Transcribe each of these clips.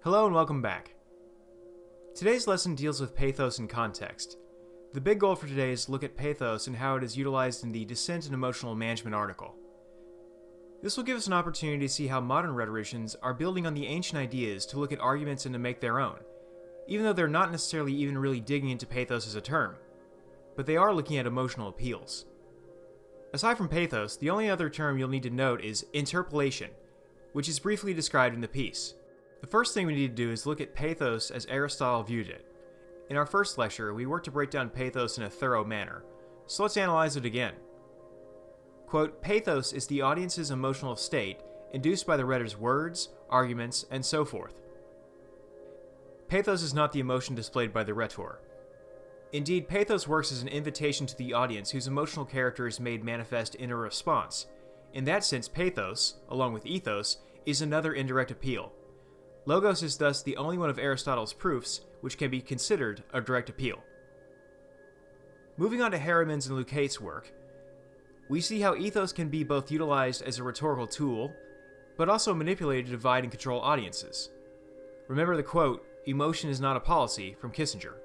Hello and welcome back. Today's lesson deals with pathos in context. The big goal for today is to look at pathos and how it is utilized in the Dissent and Emotional Management article. This will give us an opportunity to see how modern rhetoricians are building on the ancient ideas to look at arguments and to make their own, even though they're not necessarily even really digging into pathos as a term, but they are looking at emotional appeals. Aside from pathos, the only other term you'll need to note is interpolation, which is briefly described in the piece. The first thing we need to do is look at pathos as Aristotle viewed it. In our first lecture, we worked to break down pathos in a thorough manner, so let's analyze it again. Quote, pathos is the audience's emotional state induced by the writer's words, arguments, and so forth. Pathos is not the emotion displayed by the rhetor. Indeed, pathos works as an invitation to the audience whose emotional character is made manifest in a response. In that sense, pathos, along with ethos, is another indirect appeal. Logos is thus the only one of Aristotle's proofs which can be considered a direct appeal. Moving on to Harriman's and Lucate's work, we see how ethos can be both utilized as a rhetorical tool, but also manipulated to divide and control audiences. Remember the quote, "Emotion is not a policy," from Kissinger.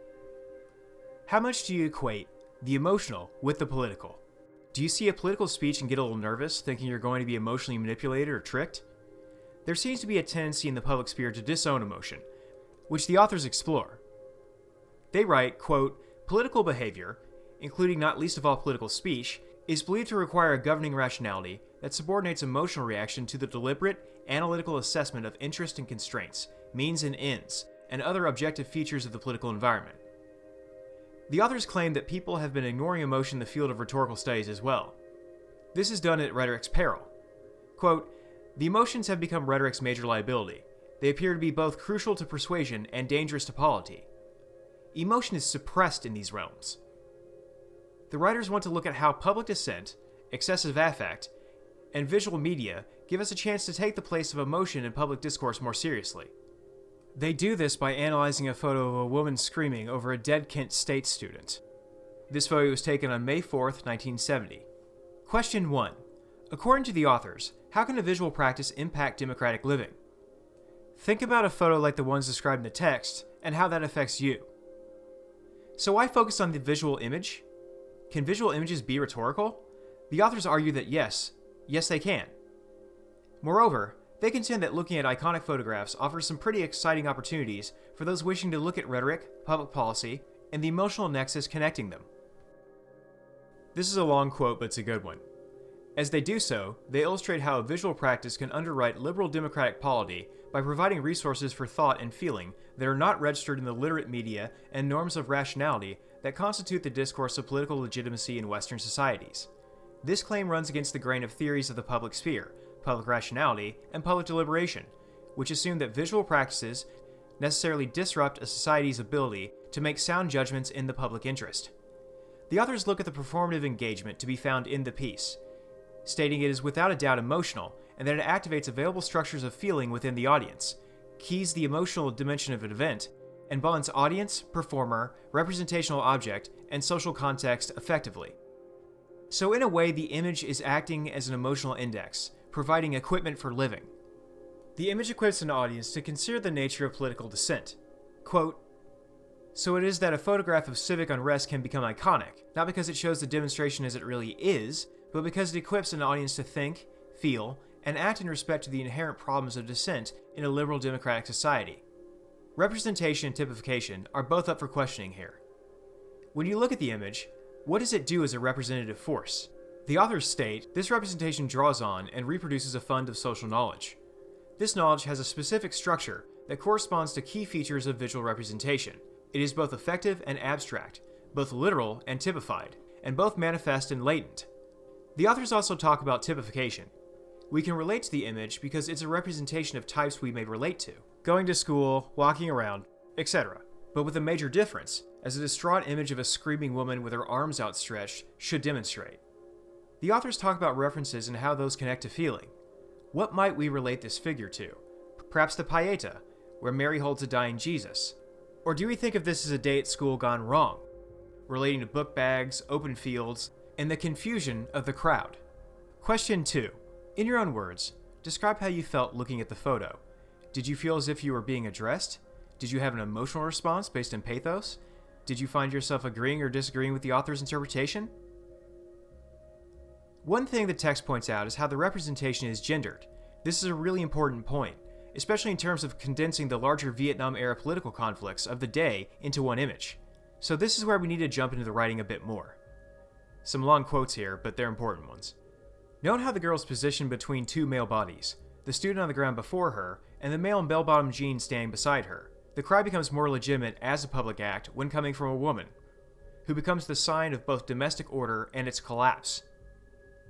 How much do you equate the emotional with the political? Do you see a political speech and get a little nervous, thinking you're going to be emotionally manipulated or tricked? There seems to be a tendency in the public sphere to disown emotion, which the authors explore. They write, quote, political behavior, including not least of all political speech, is believed to require a governing rationality that subordinates emotional reaction to the deliberate, analytical assessment of interest and constraints, means and ends, and other objective features of the political environment. The authors claim that people have been ignoring emotion in the field of rhetorical studies as well. This is done at rhetoric's peril. Quote, the emotions have become rhetoric's major liability. They appear to be both crucial to persuasion and dangerous to polity. Emotion is suppressed in these realms. The writers want to look at how public dissent, excessive affect, and visual media give us a chance to take the place of emotion in public discourse more seriously. They do this by analyzing a photo of a woman screaming over a dead Kent State student. This photo was taken on May 4th, 1970. Question 1. According to the authors, how can a visual practice impact democratic living? Think about a photo like the ones described in the text and how that affects you. So why focus on the visual image? Can visual images be rhetorical? The authors argue that yes they can. Moreover, they contend that looking at iconic photographs offers some pretty exciting opportunities for those wishing to look at rhetoric, public policy, and the emotional nexus connecting them. This is a long quote, but it's a good one. As they do so, they illustrate how a visual practice can underwrite liberal democratic polity by providing resources for thought and feeling that are not registered in the literate media and norms of rationality that constitute the discourse of political legitimacy in Western societies. This claim runs against the grain of theories of the public sphere, public rationality, and public deliberation, which assume that visual practices necessarily disrupt a society's ability to make sound judgments in the public interest. The authors look at the performative engagement to be found in the piece, stating it is without a doubt emotional and that it activates available structures of feeling within the audience, keys the emotional dimension of an event, and bonds audience, performer, representational object, and social context effectively. So in a way, the image is acting as an emotional index, providing equipment for living. The image equips an audience to consider the nature of political dissent. Quote, so it is that a photograph of civic unrest can become iconic, not because it shows the demonstration as it really is, but because it equips an audience to think, feel, and act in respect to the inherent problems of dissent in a liberal democratic society. Representation and typification are both up for questioning here. When you look at the image, what does it do as a representative force? The authors state, this representation draws on and reproduces a fund of social knowledge. This knowledge has a specific structure that corresponds to key features of visual representation. It is both effective and abstract, both literal and typified, and both manifest and latent. The authors also talk about typification. We can relate to the image because it's a representation of types we may relate to, going to school, walking around, etc., but with a major difference, as a distraught image of a screaming woman with her arms outstretched should demonstrate. The authors talk about references and how those connect to feeling. What might we relate this figure to? Perhaps the Pieta, where Mary holds a dying Jesus. Or do we think of this as a day at school gone wrong, relating to book bags, open fields, and the confusion of the crowd? Question 2. In your own words, describe how you felt looking at the photo. Did you feel as if you were being addressed? Did you have an emotional response based on pathos? Did you find yourself agreeing or disagreeing with the author's interpretation? One thing the text points out is how the representation is gendered. This is a really important point, especially in terms of condensing the larger Vietnam-era political conflicts of the day into one image. So this is where we need to jump into the writing a bit more. Some long quotes here, but they're important ones. Note how the girl is positioned between two male bodies, the student on the ground before her, and the male in bell-bottom jeans standing beside her. The cry becomes more legitimate as a public act when coming from a woman, who becomes the sign of both domestic order and its collapse.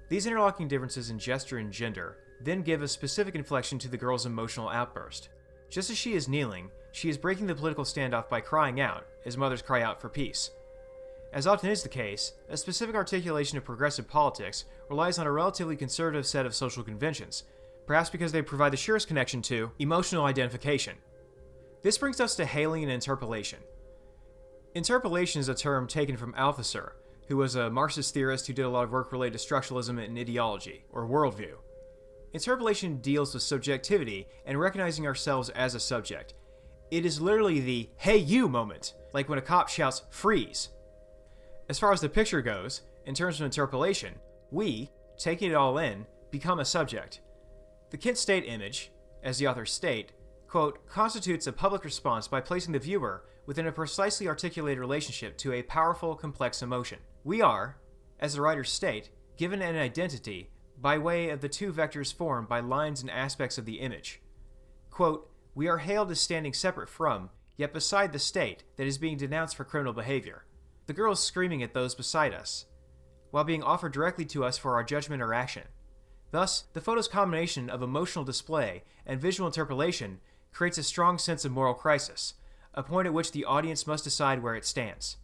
These interlocking differences in gesture and gender then give a specific inflection to the girl's emotional outburst. Just as she is kneeling, she is breaking the political standoff by crying out, as mothers cry out for peace. As often is the case, a specific articulation of progressive politics relies on a relatively conservative set of social conventions, perhaps because they provide the surest connection to emotional identification. This brings us to hailing and interpolation. Interpolation is a term taken from Althusser, who was a Marxist theorist who did a lot of work related to structuralism and ideology, or worldview. Interpolation deals with subjectivity and recognizing ourselves as a subject. It is literally the "hey you" moment, like when a cop shouts "freeze." As far as the picture goes, in terms of interpolation, we, taking it all in, become a subject. The Kent State image, as the authors state, quote, constitutes a public response by placing the viewer within a precisely articulated relationship to a powerful, complex emotion. We are, as the writers state, given an identity by way of the two vectors formed by lines and aspects of the image. Quote, we are hailed as standing separate from, yet beside the state that is being denounced for criminal behavior. The girl is screaming at those beside us, while being offered directly to us for our judgment or action. Thus, the photo's combination of emotional display and visual interpolation creates a strong sense of moral crisis, a point at which the audience must decide where it stands.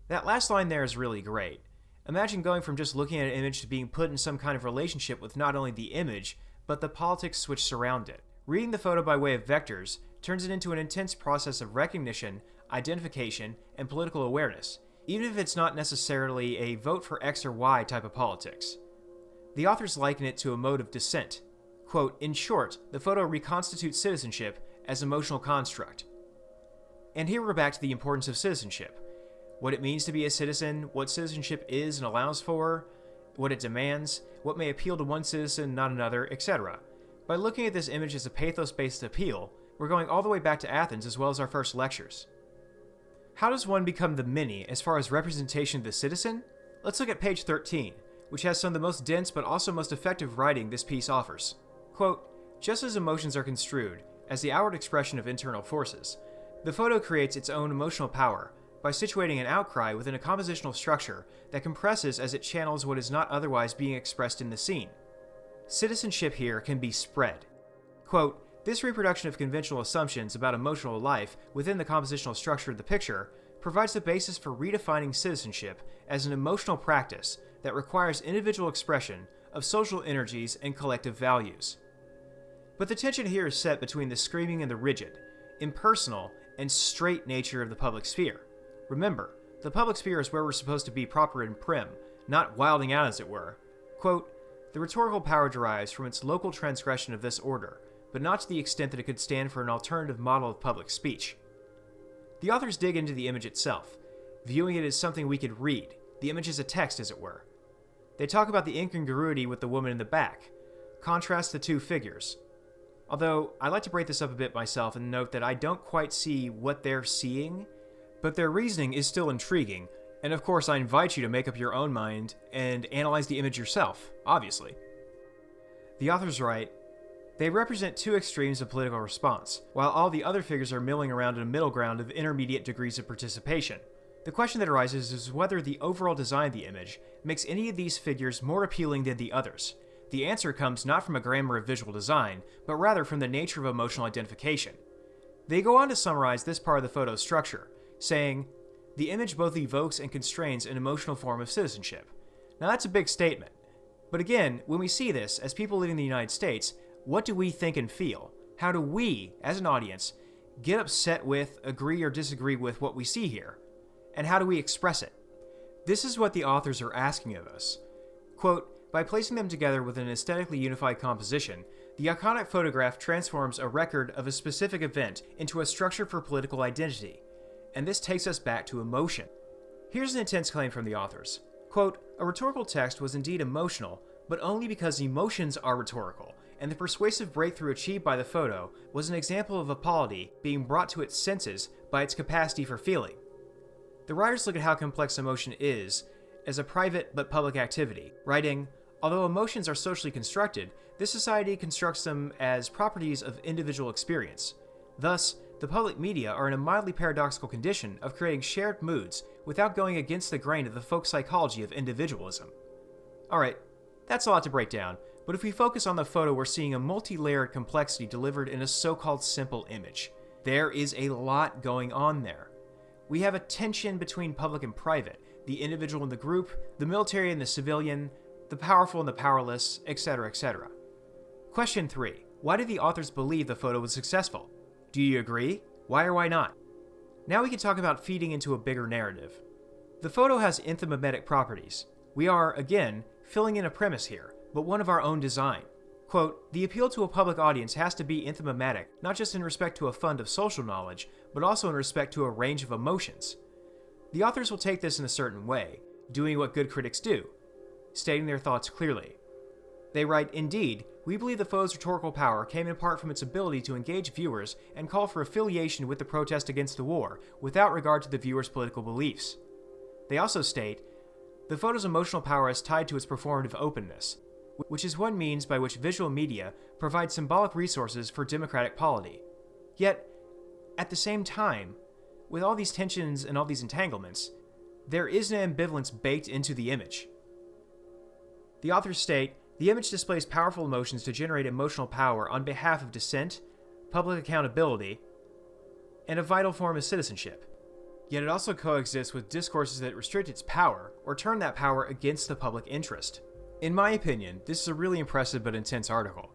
That last line there is really great. Imagine going from just looking at an image to being put in some kind of relationship with not only the image, but the politics which surround it. Reading the photo by way of vectors turns it into an intense process of recognition, identification, and political awareness, even if it's not necessarily a vote for X or Y type of politics. The authors liken it to a mode of dissent. Quote, in short, the photo reconstitutes citizenship as an emotional construct. And here we're back to the importance of citizenship. What it means to be a citizen, what citizenship is and allows for, what it demands, what may appeal to one citizen, not another, etc. By looking at this image as a pathos-based appeal, we're going all the way back to Athens as well as our first lectures. How does one become the many as far as representation of the citizen? Let's look at page 13, which has some of the most dense but also most effective writing this piece offers. Quote, just as emotions are construed as the outward expression of internal forces, the photo creates its own emotional power by situating an outcry within a compositional structure that compresses as it channels what is not otherwise being expressed in the scene. Citizenship here can be spread. Quote, this reproduction of conventional assumptions about emotional life within the compositional structure of the picture provides the basis for redefining citizenship as an emotional practice that requires individual expression of social energies and collective values. But the tension here is set between the screaming and the rigid, impersonal, and straight nature of the public sphere. Remember, the public sphere is where we're supposed to be proper and prim, not wilding out as it were. Quote, the rhetorical power derives from its local transgression of this order, but not to the extent that it could stand for an alternative model of public speech. The authors dig into the image itself, viewing it as something we could read, the image as a text as it were. They talk about the incongruity with the woman in the back, contrast the two figures. Although, I like to break this up a bit myself and note that I don't quite see what they're seeing, but their reasoning is still intriguing, and of course I invite you to make up your own mind and analyze the image yourself, obviously. The authors write, they represent two extremes of political response, while all the other figures are milling around in a middle ground of intermediate degrees of participation. The question that arises is whether the overall design of the image makes any of these figures more appealing than the others. The answer comes not from a grammar of visual design, but rather from the nature of emotional identification. They go on to summarize this part of the photo's structure, saying, the image both evokes and constrains an emotional form of citizenship. Now that's a big statement. But again, when we see this, as people living in the United States, what do we think and feel? How do we, as an audience, get upset with, agree or disagree with what we see here? And how do we express it? This is what the authors are asking of us. Quote, by placing them together with an aesthetically unified composition, The iconic photograph transforms a record of a specific event into a structure for political identity, and this takes us back to emotion. Here's an intense claim from the authors. Quote, "A rhetorical text was indeed emotional, but only because emotions are rhetorical, and the persuasive breakthrough achieved by the photo was an example of a polity being brought to its senses by its capacity for feeling." The writers look at how complex emotion is as a private but public activity, writing, "Although emotions are socially constructed, this society constructs them as properties of individual experience. Thus, the public media are in a mildly paradoxical condition of creating shared moods without going against the grain of the folk psychology of individualism." Alright, that's a lot to break down, but if we focus on the photo, we're seeing a multi-layered complexity delivered in a so-called simple image. There is a lot going on there. We have a tension between public and private, the individual and the group, the military and the civilian, the powerful and the powerless, etc., etc. Question 3. Why did the authors believe the photo was successful? Do you agree? Why or why not? Now we can talk about feeding into a bigger narrative. The photo has enthymetic properties. We are, again, filling in a premise here, but one of our own design. Quote, "The appeal to a public audience has to be enthymetic, not just in respect to a fund of social knowledge, but also in respect to a range of emotions." The authors will take this in a certain way, doing what good critics do, stating their thoughts clearly. They write, "Indeed, we believe the photo's rhetorical power came in part from its ability to engage viewers and call for affiliation with the protest against the war, without regard to the viewer's political beliefs." They also state, "The photo's emotional power is tied to its performative openness, which is one means by which visual media provide symbolic resources for democratic polity. Yet, at the same time, with all these tensions and all these entanglements, there is an ambivalence baked into the image." The authors state, "The image displays powerful emotions to generate emotional power on behalf of dissent, public accountability, and a vital form of citizenship. Yet it also coexists with discourses that restrict its power or turn that power against the public interest." In my opinion, this is a really impressive but intense article.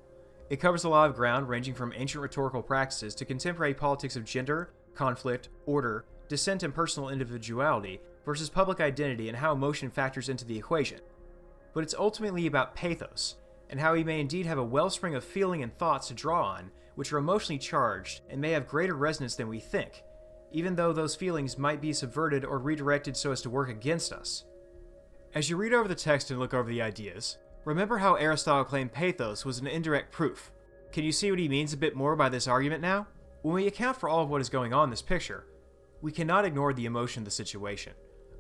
It covers a lot of ground ranging from ancient rhetorical practices to contemporary politics of gender, conflict, order, dissent, and personal individuality versus public identity and how emotion factors into the equation. But it's ultimately about pathos, and how we may indeed have a wellspring of feeling and thoughts to draw on, which are emotionally charged and may have greater resonance than we think, even though those feelings might be subverted or redirected so as to work against us. As you read over the text and look over the ideas, remember how Aristotle claimed pathos was an indirect proof. Can you see what he means a bit more by this argument now? When we account for all of what is going on in this picture, we cannot ignore the emotion of the situation,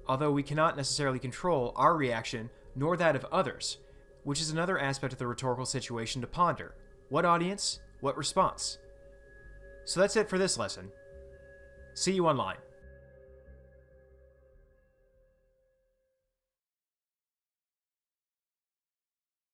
although we cannot necessarily control our reaction nor that of others, which is another aspect of the rhetorical situation to ponder. What audience? What response? So that's it for this lesson. See you online.